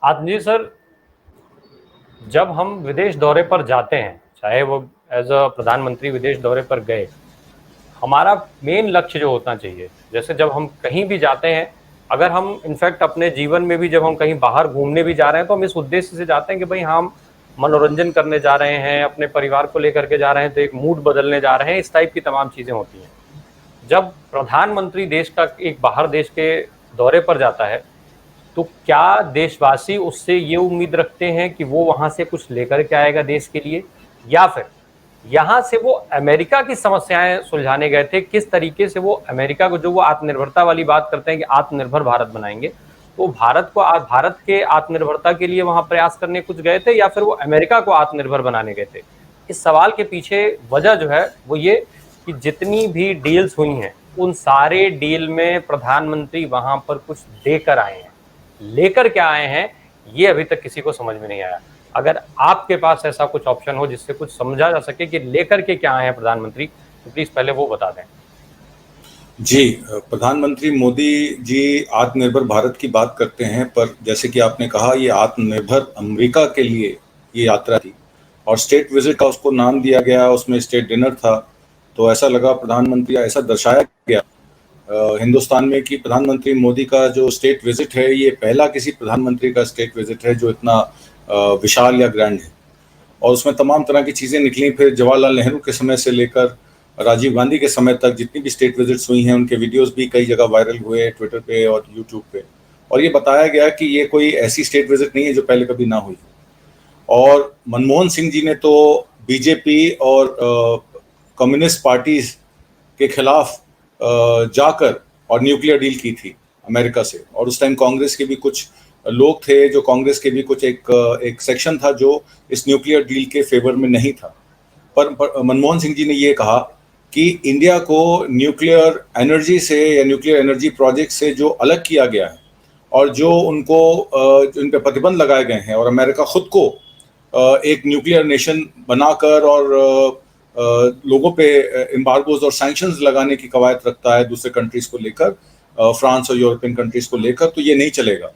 आत्मजी sir, जब हम विदेश दौरे पर जाते हैं, चाहे वो एज अ प्रधानमंत्री विदेश दौरे पर गए, हमारा मेन लक्ष्य जो होना चाहिए, जैसे जब हम कहीं भी जाते हैं, अगर हम इनफैक्ट अपने जीवन में भी जब हम कहीं बाहर घूमने भी जा रहे हैं तो हम इस उद्देश्य से जाते हैं कि भाई हम मनोरंजन करने जा रहे हैं, अपने परिवार को लेकर के जा रहे हैं, तो एक मूड बदलने जा रहे हैं, इस टाइप की तमाम चीज़ें होती हैं। जब प्रधानमंत्री देश का एक बाहर देश के दौरे पर जाता है, तो क्या देशवासी उससे ये उम्मीद रखते हैं कि वो वहां से कुछ लेकर के आएगा देश के लिए, या फिर यहां से वो अमेरिका की समस्याएं सुलझाने गए थे? किस तरीके से वो अमेरिका को, जो वो आत्मनिर्भरता वाली बात करते हैं कि आत्मनिर्भर भारत बनाएंगे, तो भारत के आत्मनिर्भरता के लिए वहां प्रयास करने कुछ गए थे, या फिर वो अमेरिका को आत्मनिर्भर बनाने गए थे? इस सवाल के पीछे वजह जो है वो ये कि जितनी भी डील्स हुई हैं, उन सारे डील में प्रधानमंत्री वहां पर कुछ देकर आए हैं, लेकर क्या आए हैं ये अभी तक किसी को समझ में नहीं आया। अगर आपके पास ऐसा कुछ ऑप्शन हो जिससे कुछ समझा जा सके कि लेकर के क्या आए हैं प्रधानमंत्री, तो प्लीज पहले वो बता दें। जी, प्रधानमंत्री मोदी जी आत्मनिर्भर भारत की बात करते हैं, पर जैसे कि आपने कहा, ये आत्मनिर्भर अमेरिका के लिए ये यात्रा थी और स्टेट विजिट का उसको नाम दिया गया, उसमें स्टेट डिनर था। तो ऐसा लगा प्रधानमंत्री, ऐसा दर्शाया गया हिंदुस्तान में कि प्रधानमंत्री मोदी का जो स्टेट विजिट है, ये पहला किसी प्रधानमंत्री का स्टेट विजिट है जो इतना विशाल या ग्रैंड है। और उसमें तमाम तरह की चीज़ें निकली। फिर जवाहरलाल नेहरू के समय से लेकर राजीव गांधी के समय तक जितनी भी स्टेट विजिट्स हुई हैं, उनके वीडियोस भी कई जगह वायरल हुए, ट्विटर पे और यूट्यूब पे। और ये बताया गया कि ये कोई ऐसी स्टेट विजिट नहीं है जो पहले कभी ना हुई। और मनमोहन सिंह जी ने तो बीजेपी और कम्युनिस्ट पार्टीज के खिलाफ जाकर और न्यूक्लियर डील की थी अमेरिका से। और उस टाइम कांग्रेस के भी कुछ लोग थे, जो कांग्रेस के भी कुछ एक सेक्शन था जो इस न्यूक्लियर डील के फेवर में नहीं था। पर मनमोहन सिंह जी ने ये कहा कि इंडिया को न्यूक्लियर एनर्जी से या न्यूक्लियर एनर्जी प्रोजेक्ट से जो अलग किया गया है और जो उनको इन पर प्रतिबंध लगाए गए हैं, और अमेरिका खुद को एक न्यूक्लियर नेशन बनाकर और लोगों पे एम्बार्गोज और सैंक्शंस लगाने की कवायद रखता है दूसरे कंट्रीज को लेकर, फ्रांस और यूरोपियन कंट्रीज को लेकर, तो ये नहीं चलेगा।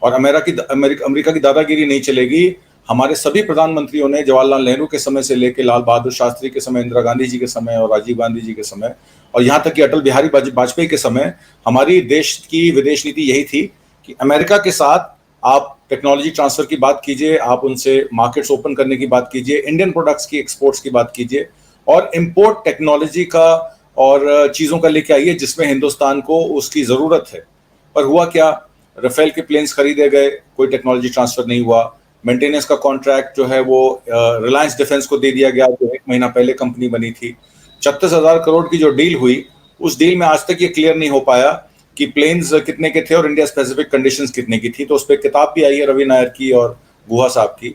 और अमेरिका की दादागिरी नहीं चलेगी। हमारे सभी प्रधानमंत्रियों ने जवाहरलाल नेहरू के समय से लेकर लाल बहादुर शास्त्री के समय, इंदिरा गांधी जी के समय और राजीव गांधी जी के समय, और यहाँ तक कि अटल बिहारी वाजपेयी के समय, हमारी देश की विदेश नीति यही थी कि अमेरिका के साथ आप टेक्नोलॉजी ट्रांसफर की बात कीजिए, आप उनसे मार्केट्स ओपन करने की बात कीजिए, इंडियन प्रोडक्ट्स की एक्सपोर्ट्स की बात कीजिए, और इंपोर्ट टेक्नोलॉजी का और चीज़ों का लेके आइए जिसमें हिंदुस्तान को उसकी ज़रूरत है। पर हुआ क्या? राफेल के प्लेन्स खरीदे गए, कोई टेक्नोलॉजी ट्रांसफर नहीं हुआ। मेंटेनेंस का कॉन्ट्रैक्ट जो है वो रिलायंस डिफेंस को दे दिया गया, जो 1 महीना पहले कंपनी बनी थी। 36,000 करोड़ की जो डील हुई, उस डील में आज तक ये क्लियर नहीं हो पाया कि प्लेन्स कितने के थे और इंडिया स्पेसिफिक कंडीशंस कितने की थी। तो उस पर किताब भी आई है रवि नायर की और गुहा साहब की।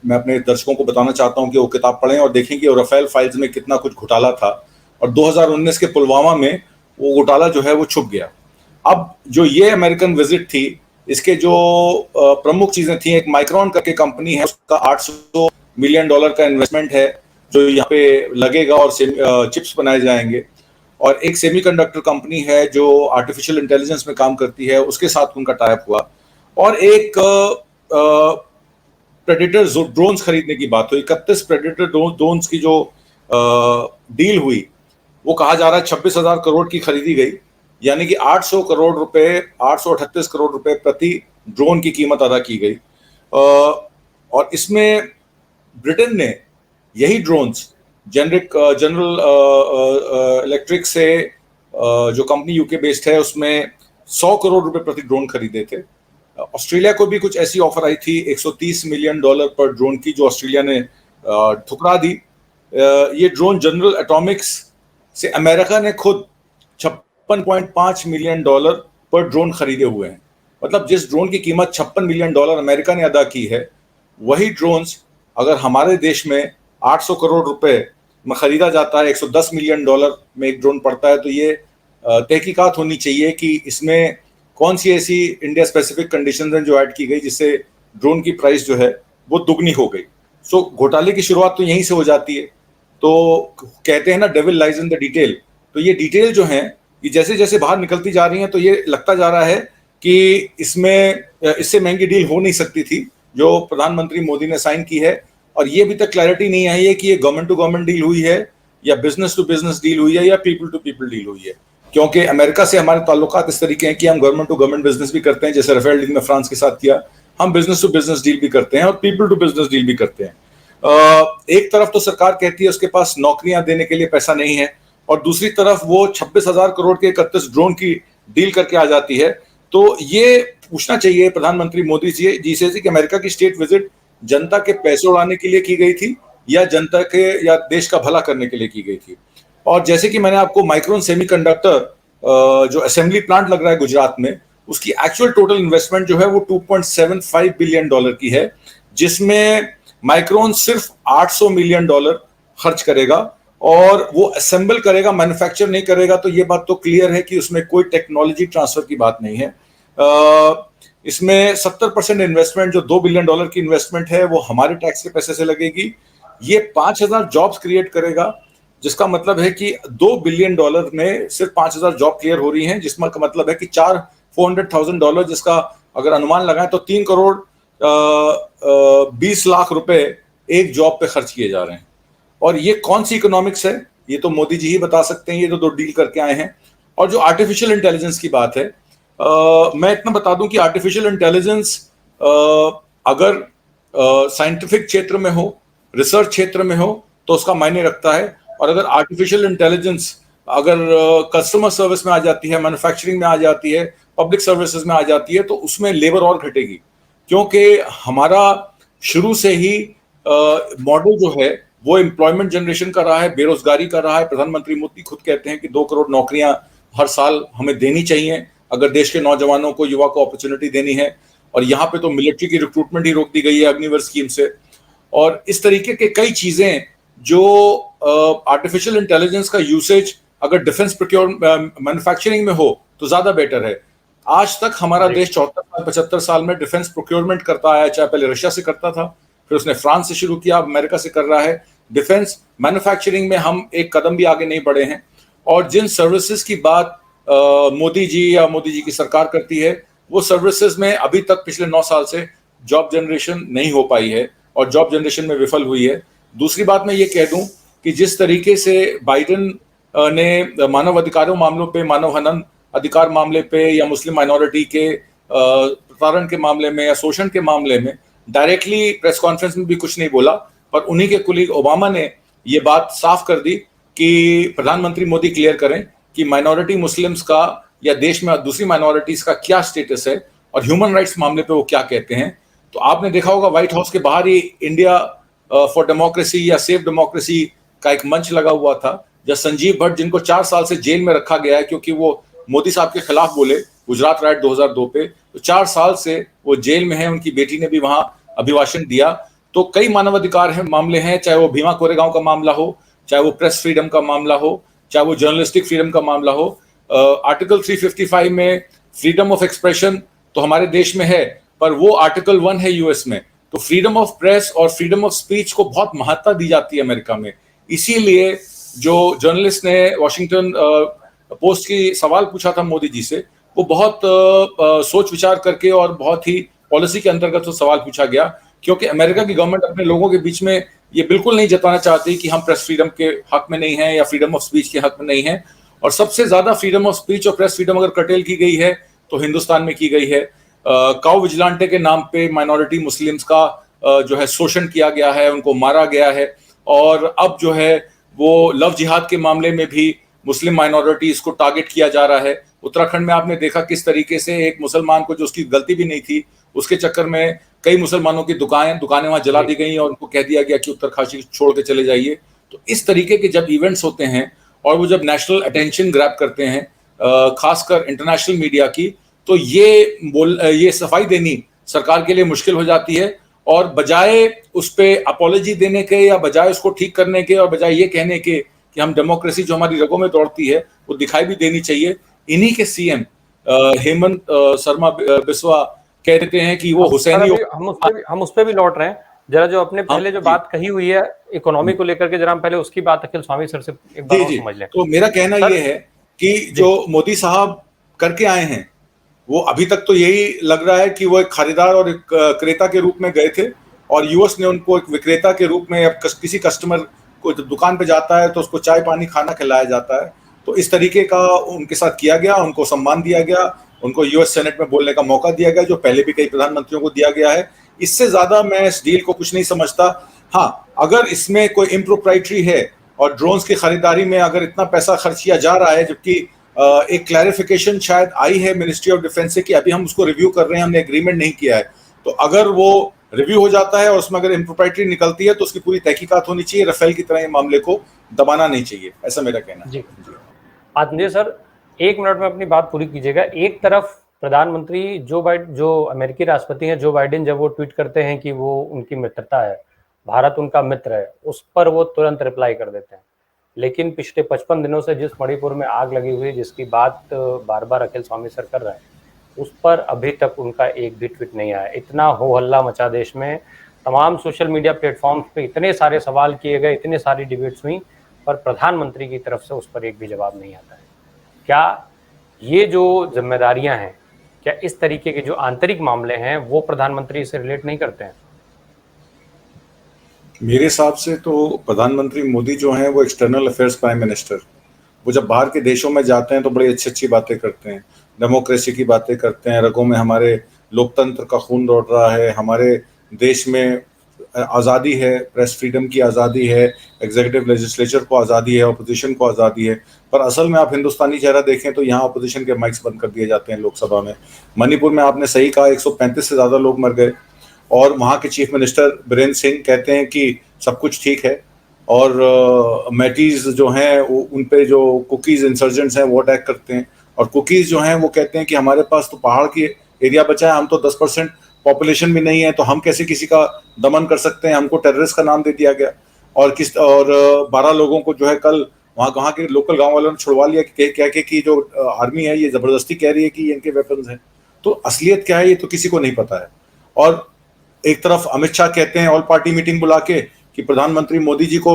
मैं अपने दर्शकों को बताना चाहता हूं कि वो किताब पढ़ें और देखें कि राफेल फाइल्स में कितना कुछ घोटाला था, और 2019 के पुलवामा में वो घोटाला जो है वो छुप गया। अब जो ये अमेरिकन विजिट थी, इसके जो प्रमुख चीजें थी, एक माइक्रॉन करके कंपनी है, उसका $800 मिलियन का इन्वेस्टमेंट है जो यहाँ पे लगेगा और चिप्स बनाए जाएंगे। और एक सेमीकंडक्टर कंपनी है जो आर्टिफिशियल इंटेलिजेंस में काम करती है, उसके साथ उनका टाइप हुआ। और एक प्रेडेटर ड्रोन्स खरीदने की बात हुई। 31 प्रेडेटर ड्रोन्स की जो डील हुई, वो कहा जा रहा है 26,000 करोड़ की खरीदी गई, यानी कि 800 करोड़ रुपए, 838 करोड़ रुपए प्रति ड्रोन की कीमत अदा की गई। और इसमें ब्रिटेन ने यही ड्रोन्स जनरल इलेक्ट्रिक से, जो कंपनी यूके बेस्ड है, उसमें 100 करोड़ रुपए प्रति ड्रोन खरीदे थे। ऑस्ट्रेलिया को भी कुछ ऐसी ऑफर आई थी $130 मिलियन पर ड्रोन की, जो ऑस्ट्रेलिया ने ठुकरा दी। ये ड्रोन जनरल एटॉमिक्स से अमेरिका ने खुद $56.5 मिलियन पर ड्रोन खरीदे हुए हैं। मतलब जिस ड्रोन की कीमत $56 मिलियन अमेरिका ने अदा की है, वही ड्रोन्स अगर हमारे देश में 800 करोड़ रुपए में खरीदा जाता है, $110 मिलियन में एक ड्रोन पड़ता है, तो ये तहकीकात होनी चाहिए कि इसमें कौन सी ऐसी इंडिया स्पेसिफिक कंडीशंस हैं जो ऐड की गई जिससे ड्रोन की प्राइस जो है वो दुगनी हो गई। सो घोटाले की शुरुआत तो यहीं से हो जाती है। तो कहते हैं ना, devil lies in the detail. तो ये डिटेल जो है, ये जैसे जैसे बाहर निकलती जा रही है, तो ये लगता जा रहा है कि इसमें इससे महंगी डील हो नहीं सकती थी जो प्रधानमंत्री मोदी ने साइन की है। और ये अभी तक क्लैरिटी नहीं आई है कि ये गवर्नमेंट टू गवर्नमेंट डील हुई है या बिजनेस टू बिजनेस डील हुई है या पीपल टू पीपल डील हुई है, क्योंकि अमेरिका से हमारे ताल्लुकात इस तरीके हैं कि हम गवर्नमेंट टू गवर्नमेंट बिजनेस भी करते हैं, जैसे राफेल डील में फ्रांस के साथ किया, हम बिजनेस टू बिजनेस डील भी करते हैं और पीपल टू बिजनेस डील भी करते हैं। एक तरफ तो सरकार कहती है उसके पास नौकरियां देने के लिए पैसा नहीं है, और दूसरी तरफ वो 26,000 करोड़ के 31 ड्रोन की डील करके आ जाती है। तो ये पूछना चाहिए प्रधानमंत्री मोदी जी से कि अमेरिका की स्टेट विजिट जनता के पैसे उड़ाने के लिए की गई थी या जनता के या देश का भला करने के लिए की गई थी। और जैसे कि मैंने आपको माइक्रोन सेमीकंडक्टर जो असेंबली प्लांट लग रहा है गुजरात में, उसकी एक्चुअल टोटल इन्वेस्टमेंट जो है वो $2.75 बिलियन की है, जिसमें माइक्रोन सिर्फ $800 मिलियन खर्च करेगा और वो असेंबल करेगा, मैन्युफैक्चर नहीं करेगा। तो ये बात तो क्लियर है कि उसमें कोई टेक्नोलॉजी ट्रांसफर की बात नहीं है। इसमें 70% इन्वेस्टमेंट जो $2 बिलियन की इन्वेस्टमेंट है वो हमारे टैक्स के पैसे से लगेगी। ये 5,000 जॉब्स क्रिएट करेगा, जिसका मतलब है कि $2 बिलियन में सिर्फ 5,000 जॉब क्लियर हो रही हैं, जिसका मतलब है कि $400,000, जिसका अगर अनुमान लगाएं तो 3 करोड़ 20 लाख रुपए एक जॉब पे खर्च किए जा रहे हैं। और ये कौन सी इकोनॉमिक्स है, ये तो मोदी जी ही बता सकते हैं, ये तो 2 डील करके आए हैं। और जो आर्टिफिशियल इंटेलिजेंस की बात है, मैं इतना बता दूं कि आर्टिफिशियल इंटेलिजेंस अगर साइंटिफिक क्षेत्र में हो, रिसर्च क्षेत्र में हो तो उसका मायने रखता है। और अगर आर्टिफिशियल इंटेलिजेंस अगर कस्टमर सर्विस में आ जाती है, मैन्युफैक्चरिंग में आ जाती है, पब्लिक सर्विसेज में आ जाती है, तो उसमें लेबर और घटेगी, क्योंकि हमारा शुरू से ही मॉडल जो है वो एम्प्लॉयमेंट जनरेशन का रहा है, बेरोजगारी का रहा है। प्रधानमंत्री मोदी खुद कहते हैं कि 2 करोड़ नौकरियां हर साल हमें देनी चाहिए अगर देश के नौजवानों को, युवा को अपॉर्चुनिटी देनी है। और यहाँ पे तो मिलिट्री की रिक्रूटमेंट ही रोक दी गई है अग्निवीर स्कीम से। और इस तरीके के कई चीजें जो आर्टिफिशियल इंटेलिजेंस का यूसेज अगर डिफेंस प्रोक्योर मैन्युफैक्चरिंग में हो तो ज्यादा बेटर है। आज तक हमारा देश 74-75 साल में डिफेंस प्रोक्योरमेंट करता आया, चाहे पहले रशिया से करता था, फिर उसने फ्रांस से शुरू किया, अब अमेरिका से कर रहा है। डिफेंस मैन्युफैक्चरिंग में हम एक कदम भी आगे नहीं बढ़े हैं। और जिन सर्विसेज की बात मोदी जी या मोदी जी की सरकार करती है, वो सर्विसेज में अभी तक पिछले 9 साल से जॉब जनरेशन नहीं हो पाई है और जॉब जनरेशन में विफल हुई है। दूसरी बात मैं ये कह दूं कि जिस तरीके से बाइडेन ने मानव अधिकारों मामलों पे, मानव हनन अधिकार मामले पे या मुस्लिम माइनॉरिटी के प्रताड़न के मामले में या शोषण के मामले में डायरेक्टली प्रेस कॉन्फ्रेंस में भी कुछ नहीं बोला, पर उन्हीं के कुलीग ओबामा ने ये बात साफ कर दी कि प्रधानमंत्री मोदी क्लियर करें कि माइनॉरिटी मुस्लिम्स का या देश में दूसरी माइनॉरिटीज का क्या स्टेटस है और ह्यूमन राइट्स मामले पे वो क्या कहते हैं। तो आपने देखा होगा व्हाइट हाउस के बाहर ही इंडिया फॉर डेमोक्रेसी या सेफ डेमोक्रेसी का एक मंच लगा हुआ था, जब संजीव भट्ट, जिनको 4 साल से जेल में रखा गया है क्योंकि वो मोदी साहब के खिलाफ बोले गुजरात राइट 2002 पे, तो 4 साल से वो जेल में है। उनकी बेटी ने भी वहां अभिभाषण दिया। तो कई मानवाधिकार है मामले हैं, चाहे वो भीमा कोरेगांव का मामला हो, चाहे वो प्रेस फ्रीडम का मामला हो, चाहे वो जर्नलिस्टिक फ्रीडम का मामला हो। आर्टिकल 355 में फ्रीडम ऑफ एक्सप्रेशन तो हमारे देश में है, पर वो आर्टिकल 1 है यूएस में। तो फ्रीडम ऑफ प्रेस और फ्रीडम ऑफ स्पीच को बहुत महत्ता दी जाती है अमेरिका में। इसीलिए जो जर्नलिस्ट ने वॉशिंगटन पोस्ट की सवाल पूछा था मोदी जी से, वो बहुत सोच विचार करके और बहुत ही पॉलिसी के अंतर्गत तो सवाल पूछा गया, क्योंकि अमेरिका की गवर्नमेंट अपने लोगों के बीच में ये बिल्कुल नहीं जताना चाहती कि हम प्रेस फ्रीडम के हक में नहीं हैं या फ्रीडम ऑफ स्पीच के हक में नहीं हैं। और सबसे ज्यादा फ्रीडम ऑफ स्पीच और प्रेस फ्रीडम अगर कर्टेल की गई है तो हिंदुस्तान में की गई है। काउ विजिलेंटे के नाम पे माइनॉरिटी मुस्लिम्स का जो है शोषण किया गया है, उनको मारा गया है। और अब जो है वो लव जिहाद के मामले में भी मुस्लिम माइनॉरिटीज को टारगेट किया जा रहा है। उत्तराखंड में आपने देखा किस तरीके से एक मुसलमान को, जो उसकी गलती भी नहीं थी, उसके चक्कर में कई मुसलमानों की दुकानें वहां जला दी गई और उनको कह दिया गया कि उत्तरकाशी छोड़ के चले जाइए। तो इस तरीके के जब इवेंट्स होते हैं और वो जब नेशनल अटेंशन ग्रैब करते हैं, खासकर इंटरनेशनल मीडिया की, तो ये सफाई देनी सरकार के लिए मुश्किल हो जाती है। और बजाय उस पर अपॉलॉजी देने के या बजाय उसको ठीक करने के और बजाय ये कहने के कि हम डेमोक्रेसी जो हमारी रगों में दौड़ती है वो दिखाई भी देनी चाहिए, इन्हीं के सीएम हेमंत शर्मा बिस्वा कहते हैं कि वो हुसैनी। हम उस पे भी लौट रहे हैं जरा, जो अपने पहले जो बात कही हुई है इकोनॉमी को लेकर के, जरा हम पहले उसकी बात अखिल स्वामी सर से एक बार समझ लें। तो मेरा कहना ये है कि जो मोदी साहब करके आए हैं वो अभी तक तो यही लग रहा है कि वो एक खरीदार और एक क्रेता के रूप में गए थे, और यूएस ने उनको एक विक्रेता के रूप में, अब किसी कस्टमर को दुकान पे जाता है तो उसको चाय पानी खाना खिलाया जाता है, तो इस तरीके का उनके साथ किया गया, उनको सम्मान दिया गया, उनको यूएस सेनेट में बोलने का मौका दिया गया, जो पहले भी कई प्रधानमंत्रियों को दिया गया है। इससे ज्यादा मैं इस डील को कुछ नहीं समझता। हाँ, अगर इसमें कोई इम्प्रोप्राइटरी है और ड्रोन्स की खरीदारी में अगर इतना पैसा खर्च किया जा रहा है, जबकि एक क्लैरिफिकेशन शायद आई है मिनिस्ट्री ऑफ डिफेंस से कि अभी हम उसको रिव्यू कर रहे हैं, हमने एग्रीमेंट नहीं किया है, तो अगर वो रिव्यू हो जाता है और उसमें अगर इम्प्रोप्राइटरी निकलती है तो उसकी पूरी तहकीकात होनी चाहिए। रफेल की तरह ये मामले को दबाना नहीं चाहिए, ऐसा मेरा कहना है। जी आत्मदेव सर, 1 मिनट में अपनी बात पूरी कीजिएगा। एक तरफ प्रधानमंत्री जो अमेरिकी राष्ट्रपति हैं जो बाइडेन, जब वो ट्वीट करते हैं कि वो उनकी मित्रता है, भारत उनका मित्र है, उस पर वो तुरंत रिप्लाई कर देते हैं। लेकिन पिछले 55 दिनों से जिस मणिपुर में आग लगी हुई है, जिसकी बात बार बार अखिल स्वामी सर कर रहे हैं, उस पर अभी तक उनका एक भी ट्वीट नहीं आया। इतना हो हल्ला मचा देश में, तमाम सोशल मीडिया प्लेटफॉर्म्स पे इतने सारे सवाल किए गए, इतनी सारी डिबेट्स हुई, पर प्रधानमंत्री की तरफ से उस पर एक भी जवाब नहीं आता है। क्या ये जो जिम्मेदारियां हैं, क्या इस तरीके के जो आंतरिक मामले हैं वो प्रधानमंत्री से रिलेट नहीं करते हैं? मेरे हिसाब से तो प्रधानमंत्री मोदी जो हैं वो एक्सटर्नल अफेयर्स प्राइम मिनिस्टर, वो जब बाहर के देशों में जाते हैं तो बड़ी अच्छी अच्छी बातें करते हैं, डेमोक्रेसी की बातें करते हैं, रगों में हमारे लोकतंत्र का खून दौड़ रहा है, हमारे देश में आज़ादी है, प्रेस फ्रीडम की आज़ादी है, एग्जीक्यूटिव लेजिस्लेचर को आज़ादी है, अपोजिशन को आज़ादी है। पर असल में आप हिंदुस्तानी चेहरा देखें तो यहाँ अपोजिशन के माइक्स बंद कर दिए जाते हैं लोकसभा में। मणिपुर में आपने सही कहा, 135 से ज़्यादा लोग मर गए, और वहाँ के चीफ मिनिस्टर बीरेंद्र सिंह कहते हैं कि सब कुछ ठीक है, और मैटीज जो हैं उन पे जो कुकीज़ इंसर्जेंट्स हैं वो अटैक करते हैं, और कुकीज़ जो हैं वो कहते हैं कि हमारे पास तो पहाड़ की एरिया बचा है, हम तो 10% पॉपुलेशन भी नहीं है, तो हम कैसे किसी का दमन कर सकते हैं, हमको टेररिस्ट का नाम दे दिया गया। और 12 लोगों को जो है कल वहाँ के लोकल गांव वालों ने छुड़वा लिया कह के कि जो आर्मी है ये जबरदस्ती कह रही है कि ये इनके वेपन्स हैं। तो असलियत क्या है ये तो किसी को नहीं पता है। और एक तरफ अमित शाह कहते हैं ऑल पार्टी मीटिंग बुला के कि प्रधानमंत्री मोदी जी को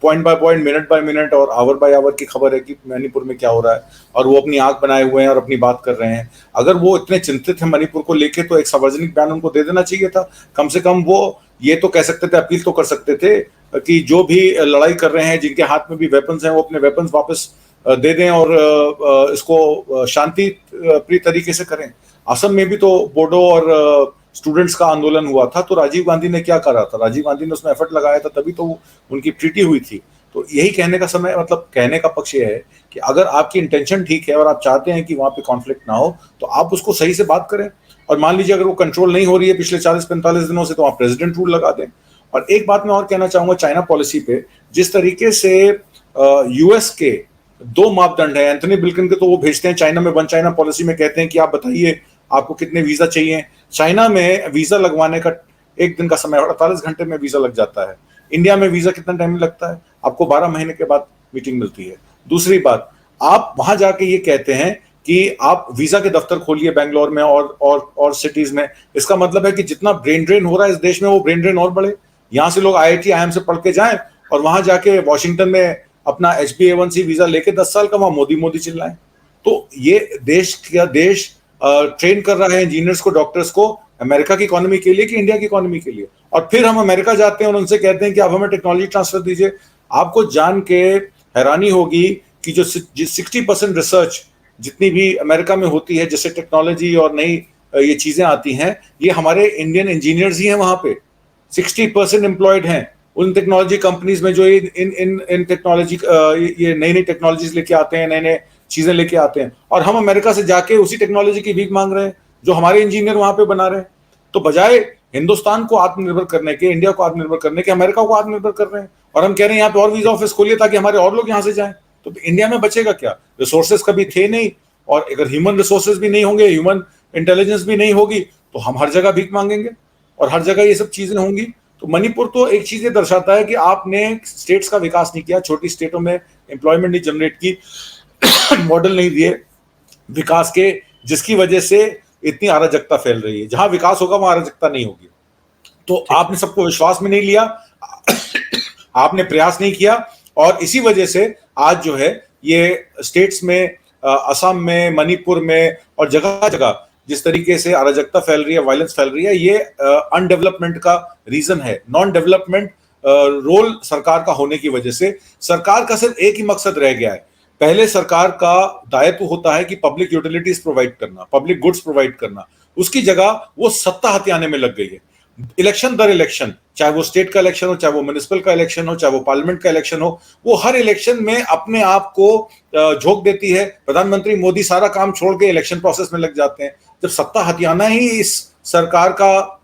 point by point, minute by minute और आवर बाय आवर की खबर है कि मणिपुर में क्या हो रहा है, और वो अपनी आंख बनाए हुए हैं और अपनी बात कर रहे हैं। अगर वो इतने चिंतित हैं मणिपुर को लेके तो एक सार्वजनिक बयान उनको दे देना चाहिए था। कम से कम वो ये तो कह सकते थे, अपील तो कर सकते थे कि जो भी लड़ाई कर रहे हैं, जिनके हाथ में भी वेपन्स हैं, वो अपने वेपन्स वापस दे दें और इसको शांति प्रिय तरीके से करें। असम में भी तो बोडो और स्टूडेंट्स का आंदोलन हुआ था, तो राजीव गांधी ने क्या करा था? राजीव गांधी ने उसमें एफर्ट लगाया था, तभी तो उनकी ट्रीटी हुई थी। तो यही कहने का समय, मतलब कहने का पक्ष ये है कि अगर आपकी इंटेंशन ठीक है और आप चाहते हैं कि वहां पे कॉन्फ्लिक्ट ना हो, तो आप उसको सही से बात करें। और मान लीजिए अगर वो कंट्रोल नहीं हो रही है पिछले 40-45 दिनों से, तो आप प्रेसिडेंट रूल लगा दें। और एक बात मैं और कहना चाहूंगा चाइना पॉलिसी पे, जिस तरीके से यूएस के 2 मापदंड है, एंथनी ब्लिंकन के तो वो भेजते हैं चाइना में, वन चाइना पॉलिसी में कहते हैं कि आप बताइए आपको कितने वीजा चाहिए। चाइना में वीजा लगवाने का 1 दिन का समय, 48 घंटे में वीजा लग जाता है। इंडिया में वीजा कितना टाइम लगता है? आपको 12 महीने के बाद मीटिंग मिलती है। दूसरी बात, आप वहां जाके ये कहते हैं कि आप वीजा के दफ्तर खोलिए बेंगलोर में और सिटीज में। इसका मतलब है कि जितना ब्रेन ड्रेन हो रहा है इस देश में, वो ब्रेन ड्रेन और बढ़े। यहाँ से लोग IIT IIM से पढ़ के जाएं और वहां जाके वॉशिंगटन में अपना HB-A1C वीजा लेके 10 साल का वहां मोदी मोदी चिल्लाएं। तो ये देश ट्रेन कर रहा है इंजीनियर्स को, डॉक्टर्स को, अमेरिका की इकोनॉमी के लिए कि इंडिया की इकोनॉमी के लिए। और फिर हम अमेरिका जाते हैं और उनसे कहते हैं कि आप हमें टेक्नोलॉजी ट्रांसफर दीजिए। आपको जान के हैरानी होगी कि जो 60% रिसर्च जितनी भी अमेरिका में होती है, जैसे टेक्नोलॉजी और नई ये चीजें आती हैं, ये हमारे इंडियन इंजीनियर्स ही हैं वहां पे। 60% एम्प्लॉयड हैं उन टेक्नोलॉजी कंपनीज में जो इन टेक्नोलॉजी ये नई नई टेक्नोलॉजीज लेके आते हैं, नए नए चीजें लेके आते हैं। और हम अमेरिका से जाके उसी टेक्नोलॉजी की भीख मांग रहे हैं जो हमारे इंजीनियर वहां पे बना रहे हैं। तो बजाय हिंदुस्तान को आत्मनिर्भर करने के, इंडिया को आत्मनिर्भर करने के, अमेरिका को आत्मनिर्भर कर रहे हैं। और हम कह रहे हैं यहाँ पे और वीजा ऑफिस खोलिए ताकि हमारे और लोग यहाँ से जाएं। तो इंडिया में बचेगा क्या? रिसोर्सेज कभी थे नहीं, और अगर ह्यूमन रिसोर्सेज भी नहीं होंगे, ह्यूमन इंटेलिजेंस भी नहीं होगी, तो हम हर जगह भीख मांगेंगे और हर जगह ये सब चीजें होंगी। तो मणिपुर तो एक चीज ये दर्शाता है कि आपने स्टेट्स का विकास नहीं किया, छोटी स्टेटों में एम्प्लॉयमेंट नहीं जनरेट की, मॉडल नहीं दिए विकास के, जिसकी वजह से इतनी अराजकता फैल रही है। जहां विकास होगा वहां अराजकता नहीं होगी। तो आपने सबको विश्वास में नहीं लिया, आपने प्रयास नहीं किया, और इसी वजह से आज जो है ये स्टेट्स में असम में, मणिपुर में और जगह जगह जिस तरीके से अराजकता फैल रही है, वायलेंस फैल रही है, ये अनडेवलपमेंट का रीजन है। नॉन डेवलपमेंट रोल सरकार का होने की वजह से सरकार का सिर्फ एक ही मकसद रह गया है। पहले सरकार का दायित्व होता है कि पब्लिक यूटिलिटीज प्रोवाइड करना, पब्लिक गुड्स प्रोवाइड करना, उसकी जगह वो सत्ता हथियाने में लग गई है। इलेक्शन दर इलेक्शन, चाहे वो स्टेट का इलेक्शन हो, चाहे वो म्युनिसिपल का इलेक्शन हो, चाहे वो पार्लियामेंट का इलेक्शन हो, वो हर इलेक्शन में अपने आप को झोंक देती है। प्रधानमंत्री मोदी सारा काम छोड़ के इलेक्शन प्रोसेस में लग जाते हैं। जब सत्ता हथियाना ही इस सरकार का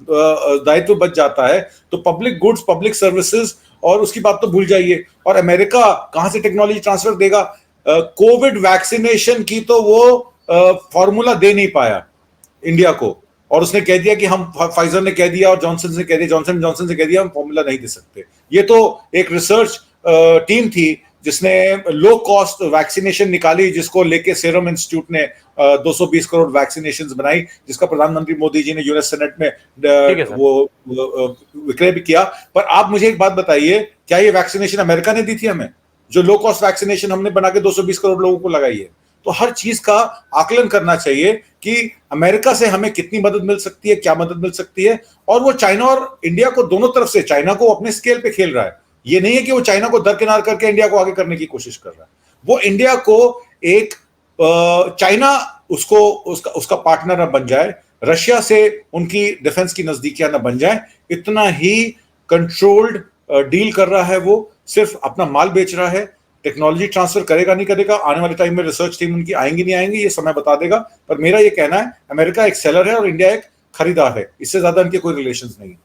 दायित्व बच जाता है तो पब्लिक गुड्स, पब्लिक सर्विसेज और उसकी बात तो भूल जाइए। और अमेरिका कहां से टेक्नोलॉजी ट्रांसफर देगा? कोविड वैक्सीनेशन की तो वो फॉर्मूला दे नहीं पाया इंडिया को, और उसने कह दिया कि हम, फाइजर ने कह दिया और जॉनसन ने कह दिया, जॉनसन ने कह दिया हम फॉर्मूला नहीं दे सकते। ये तो एक रिसर्च टीम थी जिसने लो कॉस्ट वैक्सीनेशन निकाली, जिसको लेके सीरम इंस्टीट्यूट ने 220 करोड़ वैक्सीनेशन बनाई, जिसका प्रधानमंत्री मोदी जी ने यूएस सेनेट में वो विक्रय भी किया। पर आप मुझे एक बात बताइए, क्या ये वैक्सीनेशन अमेरिका ने दी थी हमें? जो लो कॉस्ट वैक्सीनेशन हमने बना के 220 करोड़ लोगों को लगाई है। तो हर चीज का आकलन करना चाहिए कि अमेरिका से हमें कितनी मदद मिल सकती है, क्या मदद मिल सकती है। और वो चाइना और इंडिया को दोनों तरफ से, चाइना को अपने स्केल पे खेल रहा है। ये नहीं है कि वो चाइना को दरकिनार करके इंडिया को आगे करने की कोशिश कर रहा है। वो इंडिया को एक, चाइना उसको उसका पार्टनर न बन जाए, रशिया से उनकी डिफेंस की नजदीकियां न बन जाए, इतना ही कंट्रोल्ड डील कर रहा है। वो सिर्फ अपना माल बेच रहा है। टेक्नोलॉजी ट्रांसफर करेगा नहीं करेगा, आने वाले टाइम में रिसर्च टीम उनकी आएंगी नहीं आएंगी, ये समय बता देगा। पर मेरा ये कहना है, अमेरिका एक सेलर है और इंडिया एक खरीदार है, इससे ज्यादा इनके कोई रिलेशंस नहीं।